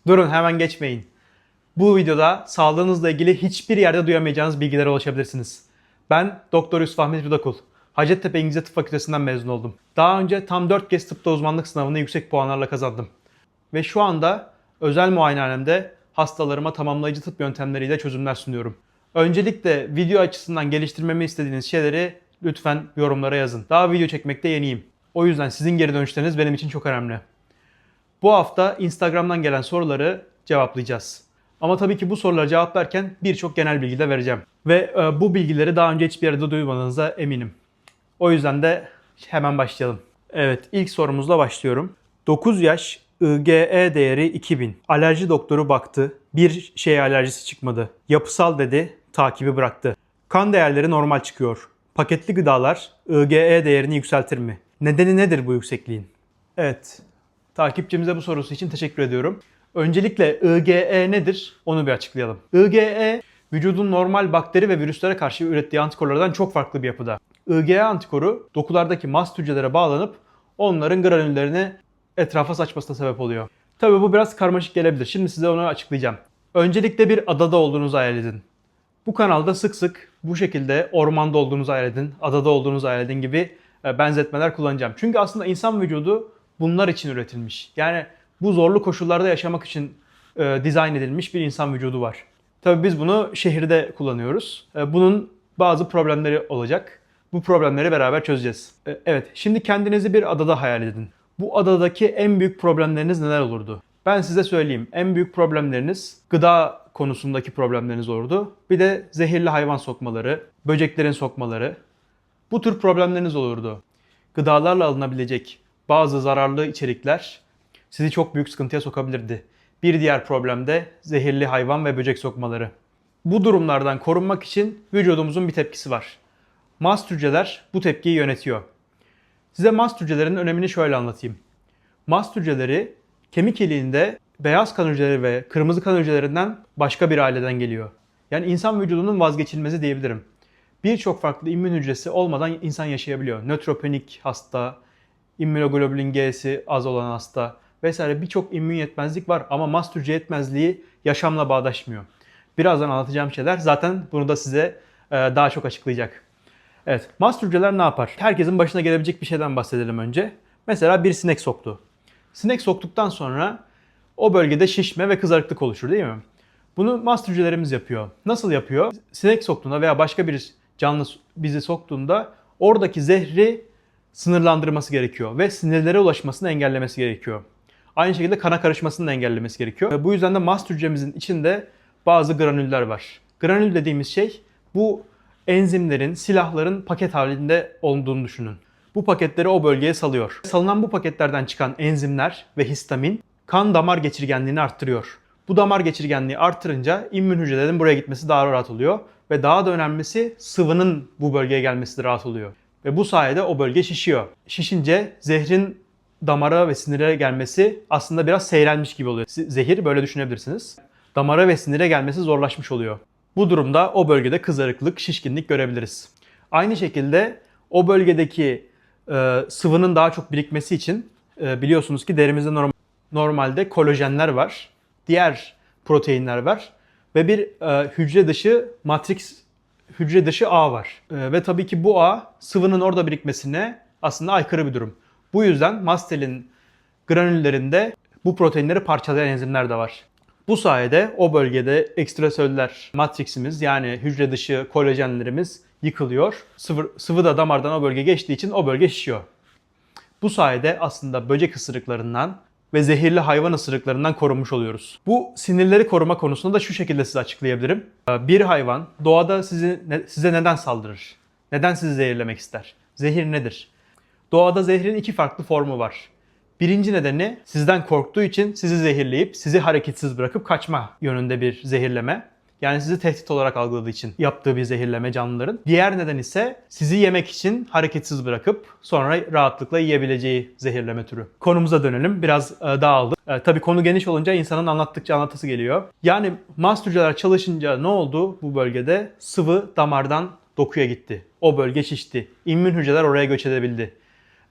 Durun, hemen geçmeyin. Bu videoda sağlığınızla ilgili hiçbir yerde duyamayacağınız bilgilere ulaşabilirsiniz. Ben Doktor Yusuf Ahmet Rudakul. Hacettepe İngilizce Tıp Fakültesinden mezun oldum. Daha önce tam 4 kez tıpta uzmanlık sınavını yüksek puanlarla kazandım. Ve şu anda özel muayenehanemde hastalarıma tamamlayıcı tıp yöntemleriyle çözümler sunuyorum. Öncelikle video açısından geliştirmemi istediğiniz şeyleri lütfen yorumlara yazın. Daha video çekmekte yeniyim. O yüzden sizin geri dönüşleriniz benim için çok önemli. Bu hafta Instagram'dan gelen soruları cevaplayacağız. Ama tabii ki bu sorulara cevap verken birçok genel bilgi de vereceğim. Ve bu bilgileri daha önce hiçbir yerde duymadığınıza eminim. O yüzden de hemen başlayalım. Evet, ilk sorumuzla başlıyorum. 9 yaş, IgE değeri 2000. Alerji doktoru baktı. Bir şeye alerjisi çıkmadı. Yapısal dedi, takibi bıraktı. Kan değerleri normal çıkıyor. Paketli gıdalar IgE değerini yükseltir mi? Nedeni nedir bu yüksekliğin? Evet, takipçimize bu sorusu için teşekkür ediyorum. Öncelikle IgE nedir? Onu bir açıklayalım. IgE, vücudun normal bakteri ve virüslere karşı ürettiği antikorlardan çok farklı bir yapıda. IgE antikoru dokulardaki mast hücrelere bağlanıp onların granüllerini etrafa saçmasına sebep oluyor. Tabii bu biraz karmaşık gelebilir. Şimdi size onu açıklayacağım. Öncelikle bir adada olduğunuzu hayal edin. Bu kanalda sık sık bu şekilde ormanda olduğunuzu hayal edin, adada olduğunuzu hayal edin gibi benzetmeler kullanacağım. Çünkü aslında insan vücudu bunlar için üretilmiş. Yani bu zorlu koşullarda yaşamak için dizayn edilmiş bir insan vücudu var. Tabii biz bunu şehirde kullanıyoruz. Bunun bazı problemleri olacak. Bu problemleri beraber çözeceğiz. Evet, şimdi kendinizi bir adada hayal edin. Bu adadaki en büyük problemleriniz neler olurdu? Ben size söyleyeyim. En büyük problemleriniz gıda konusundaki problemleriniz olurdu. Bir de zehirli hayvan sokmaları, böceklerin sokmaları. Bu tür problemleriniz olurdu. Gıdalarla alınabilecek bazı zararlı içerikler sizi çok büyük sıkıntıya sokabilirdi. Bir diğer problem de zehirli hayvan ve böcek sokmaları. Bu durumlardan korunmak için vücudumuzun bir tepkisi var. Mast hücreler bu tepkiyi yönetiyor. Size mast hücrelerinin önemini şöyle anlatayım. Mast hücreleri kemik iliğinde beyaz kan hücreleri ve kırmızı kan hücrelerinden başka bir aileden geliyor. Yani insan vücudunun vazgeçilmezi diyebilirim. Birçok farklı immün hücresi olmadan insan yaşayabiliyor. Nötropenik hasta, immünoglobulin G'si az olan hasta vesaire birçok immün yetmezlik var ama mast hücre yetmezliği yaşamla bağdaşmıyor. Birazdan anlatacağım şeyler zaten bunu da size daha çok açıklayacak. Evet, mast hücreler ne yapar? Herkesin başına gelebilecek bir şeyden bahsedelim önce. Mesela bir sinek soktu. Sinek soktuktan sonra o bölgede şişme ve kızarıklık oluşur değil mi? Bunu mast hücrelerimiz yapıyor. Nasıl yapıyor? Sinek soktuğunda veya başka bir canlı bizi soktuğunda oradaki zehri sınırlandırması gerekiyor ve sinirlere ulaşmasını engellemesi gerekiyor. Aynı şekilde kana karışmasını da engellemesi gerekiyor. Ve bu yüzden de mast hücremizin içinde bazı granüller var. Granül dediğimiz şey bu enzimlerin, silahların paket halinde olduğunu düşünün. Bu paketleri o bölgeye salıyor. Salınan bu paketlerden çıkan enzimler ve histamin kan damar geçirgenliğini arttırıyor. Bu damar geçirgenliği arttırınca immün hücrelerin buraya gitmesi daha rahat oluyor ve daha da önemlisi sıvının bu bölgeye gelmesi de rahat oluyor. Ve bu sayede o bölge şişiyor. Şişince zehrin damara ve sinire gelmesi aslında biraz seyrelmiş gibi oluyor. Zehir böyle düşünebilirsiniz. Damara ve sinire gelmesi zorlaşmış oluyor. Bu durumda o bölgede kızarıklık, şişkinlik görebiliriz. Aynı şekilde o bölgedeki sıvının daha çok birikmesi için biliyorsunuz ki derimizde normalde kolajenler var. Diğer proteinler var. Ve bir hücre dışı matrix, hücre dışı ağ var. Ve tabii ki bu ağ sıvının orada birikmesine aslında aykırı bir durum. Bu yüzden mastelin granüllerinde bu proteinleri parçalayan enzimler de var. Bu sayede o bölgede ekstraselüler matriksimiz yani hücre dışı kolajenlerimiz yıkılıyor. Sıvı da damardan o bölge geçtiği için o bölge şişiyor. Bu sayede aslında böcek ısırıklarından ve zehirli hayvan ısırıklarından korunmuş oluyoruz. Bu sinirleri koruma konusunda da şu şekilde size açıklayabilirim. Bir hayvan doğada size neden saldırır? Neden sizi zehirlemek ister? Zehir nedir? Doğada zehrin iki farklı formu var. Birinci nedeni sizden korktuğu için sizi zehirleyip sizi hareketsiz bırakıp kaçma yönünde bir zehirleme. Yani sizi tehdit olarak algıladığı için yaptığı bir zehirleme canlıların. Diğer neden ise sizi yemek için hareketsiz bırakıp sonra rahatlıkla yiyebileceği zehirleme türü. Konumuza dönelim. Biraz dağıldık. Tabii konu geniş olunca insanın anlattıkça anlatısı geliyor. Yani mast hücreler çalışınca ne oldu bu bölgede? Sıvı damardan dokuya gitti. O bölge şişti. İmmün hücreler oraya göç edebildi.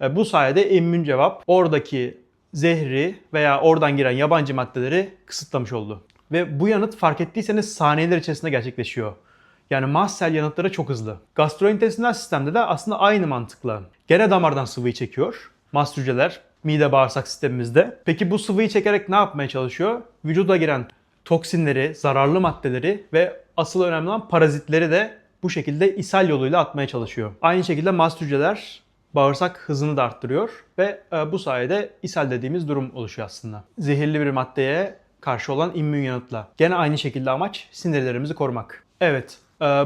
Bu sayede immün cevap oradaki zehri veya oradan giren yabancı maddeleri kısıtlamış oldu. Ve bu yanıt fark ettiyseniz saniyeler içerisinde gerçekleşiyor. Yani mast cell yanıtları çok hızlı. Gastrointestinal sistemde de aslında aynı mantıkla. Gene damardan sıvıyı çekiyor. Mast hücreler mide bağırsak sistemimizde. Peki bu sıvıyı çekerek ne yapmaya çalışıyor? Vücuda giren toksinleri, zararlı maddeleri ve asıl önemli olan parazitleri de bu şekilde ishal yoluyla atmaya çalışıyor. Aynı şekilde mast hücreler bağırsak hızını da arttırıyor ve bu sayede ishal dediğimiz durum oluşuyor aslında. Zehirli bir maddeye karşı olan immün yanıtla. Gene aynı şekilde amaç sinirlerimizi korumak. Evet,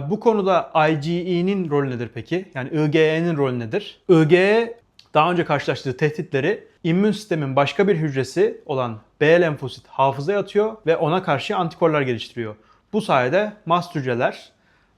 bu konuda IgE'nin rolü nedir peki? Yani IgE'nin rolü nedir? IgE daha önce karşılaştığı tehditleri immün sistemin başka bir hücresi olan B lenfosit hafızaya atıyor ve ona karşı antikorlar geliştiriyor. Bu sayede mast hücreler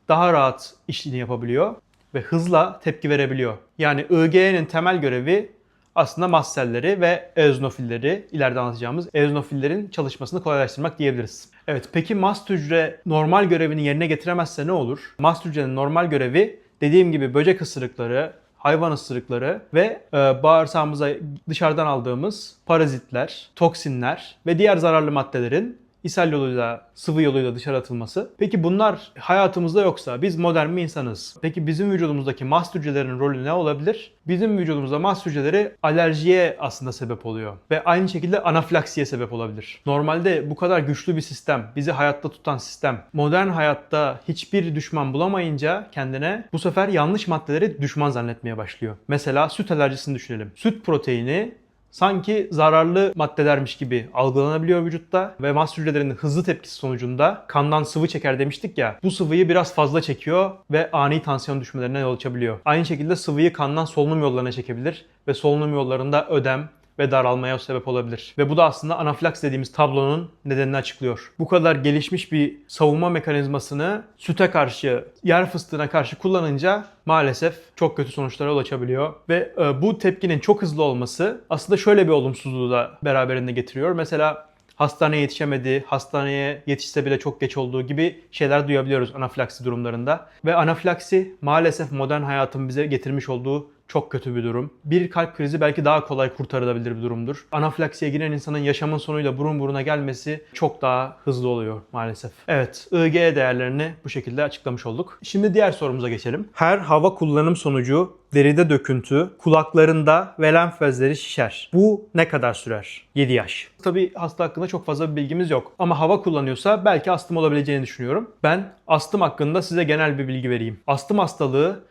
daha rahat işini yapabiliyor ve hızla tepki verebiliyor. Yani IgE'nin temel görevi aslında mast selleri ve eozinofilleri, ileride anlatacağımız eozinofillerin çalışmasını kolaylaştırmak diyebiliriz. Evet, peki mast hücre normal görevini yerine getiremezse ne olur? Mast hücrenin normal görevi dediğim gibi böcek ısırıkları, hayvan ısırıkları ve bağırsağımıza dışarıdan aldığımız parazitler, toksinler ve diğer zararlı maddelerin ishal yoluyla, sıvı yoluyla dışarı atılması. Peki bunlar hayatımızda yoksa biz modern bir insanız. Peki bizim vücudumuzdaki mast hücrelerinin rolü ne olabilir? Bizim vücudumuzda mast hücreleri alerjiye aslında sebep oluyor. Ve aynı şekilde anafilaksiye sebep olabilir. Normalde bu kadar güçlü bir sistem, bizi hayatta tutan sistem, modern hayatta hiçbir düşman bulamayınca kendine bu sefer yanlış maddeleri düşman zannetmeye başlıyor. Mesela süt alerjisini düşünelim. Süt proteini sanki zararlı maddelermiş gibi algılanabiliyor vücutta ve mast hücrelerinin hızlı tepkisi sonucunda kandan sıvı çeker demiştik ya. Bu sıvıyı biraz fazla çekiyor ve ani tansiyon düşmelerine yol açabiliyor. Aynı şekilde sıvıyı kandan solunum yollarına çekebilir ve solunum yollarında ödem ve daralmaya sebep olabilir. Ve bu da aslında anafilaks dediğimiz tablonun nedenini açıklıyor. Bu kadar gelişmiş bir savunma mekanizmasını süte karşı, yer fıstığına karşı kullanınca maalesef çok kötü sonuçlara yol açabiliyor. Ve bu tepkinin çok hızlı olması aslında şöyle bir olumsuzluğu da beraberinde getiriyor. Mesela hastaneye yetişemedi, hastaneye yetişse bile çok geç olduğu gibi şeyler duyabiliyoruz anafilaksi durumlarında. Ve anafilaksi maalesef modern hayatın bize getirmiş olduğu çok kötü bir durum. Bir kalp krizi belki daha kolay kurtarılabilir bir durumdur. Anafilaksiye giren insanın yaşamın sonuyla burun buruna gelmesi çok daha hızlı oluyor maalesef. Evet, IgE değerlerini bu şekilde açıklamış olduk. Şimdi diğer sorumuza geçelim. Her hava kullanım sonucu deride döküntü, kulaklarında ve lenf bezleri şişer. Bu ne kadar sürer? 7 yaş. Tabii hasta hakkında çok fazla bir bilgimiz yok. Ama hava kullanıyorsa belki astım olabileceğini düşünüyorum. Ben astım hakkında size genel bir bilgi vereyim. Astım hastalığı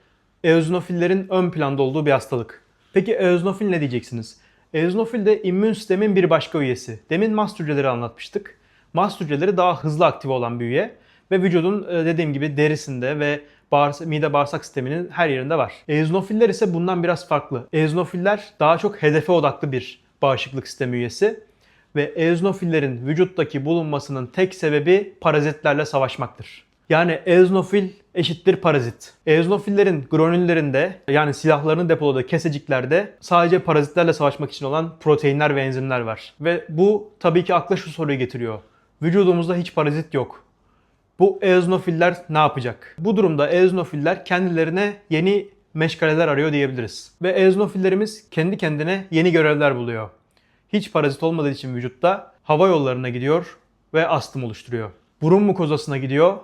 eozinofillerin ön planda olduğu bir hastalık. Peki eozinofil ne diyeceksiniz? Eozinofil de immün sistemin bir başka üyesi. Demin mast hücreleri anlatmıştık. Mast hücreleri daha hızlı aktive olan bir üye ve vücudun dediğim gibi derisinde ve mide bağırsak sisteminin her yerinde var. Eozinofiller ise bundan biraz farklı. Eozinofiller daha çok hedefe odaklı bir bağışıklık sistemi üyesi ve eozinofillerin vücuttaki bulunmasının tek sebebi parazitlerle savaşmaktır. Yani eozinofil eşittir parazit. Eozinofillerin granüllerinde yani silahlarını depoladığı keseciklerde sadece parazitlerle savaşmak için olan proteinler ve enzimler var. Ve bu tabii ki akla şu soruyu getiriyor. Vücudumuzda hiç parazit yok. Bu eozinofiller ne yapacak? Bu durumda eozinofiller kendilerine yeni meşgaleler arıyor diyebiliriz. Ve eozinofillerimiz kendi kendine yeni görevler buluyor. Hiç parazit olmadığı için vücutta hava yollarına gidiyor ve astım oluşturuyor. Burun mukozasına gidiyor,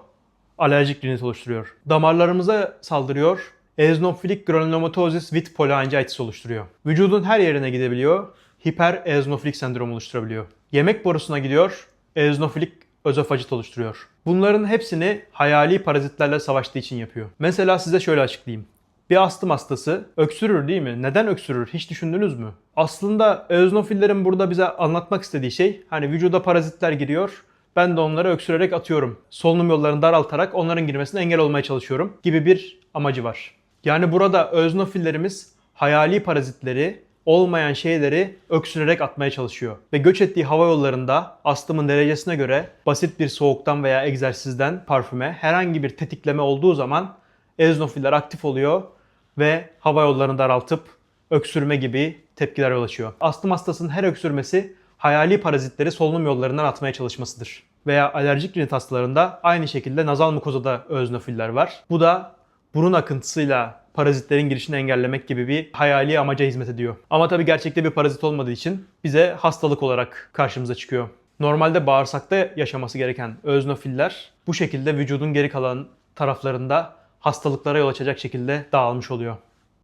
alerjik rinit oluşturuyor. Damarlarımıza saldırıyor, eozinofilik granulomatozis with polyangiitis oluşturuyor. Vücudun her yerine gidebiliyor, hipereozinofilik sendrom oluşturabiliyor. Yemek borusuna gidiyor, eozinofilik özofajit oluşturuyor. Bunların hepsini hayali parazitlerle savaştığı için yapıyor. Mesela size şöyle açıklayayım. Bir astım hastası öksürür değil mi? Neden öksürür? Hiç düşündünüz mü? Aslında eozinofillerin burada bize anlatmak istediği şey, hani vücuda parazitler giriyor, ben de onları öksürerek atıyorum. Solunum yollarını daraltarak onların girmesine engel olmaya çalışıyorum gibi bir amacı var. Yani burada eozinofillerimiz hayali parazitleri, olmayan şeyleri öksürerek atmaya çalışıyor. Ve göç ettiği hava yollarında astımın derecesine göre basit bir soğuktan veya egzersizden parfüme herhangi bir tetikleme olduğu zaman eozinofiller aktif oluyor ve hava yollarını daraltıp öksürme gibi tepkiler yol açıyor. Astım hastasının her öksürmesi hayali parazitleri solunum yollarından atmaya çalışmasıdır. Veya alerjik rinit hastalarında aynı şekilde nazal mukozada eozinofiller var. Bu da burun akıntısıyla parazitlerin girişini engellemek gibi bir hayali amaca hizmet ediyor. Ama tabii gerçekte bir parazit olmadığı için bize hastalık olarak karşımıza çıkıyor. Normalde bağırsakta yaşaması gereken öznofiller bu şekilde vücudun geri kalan taraflarında hastalıklara yol açacak şekilde dağılmış oluyor.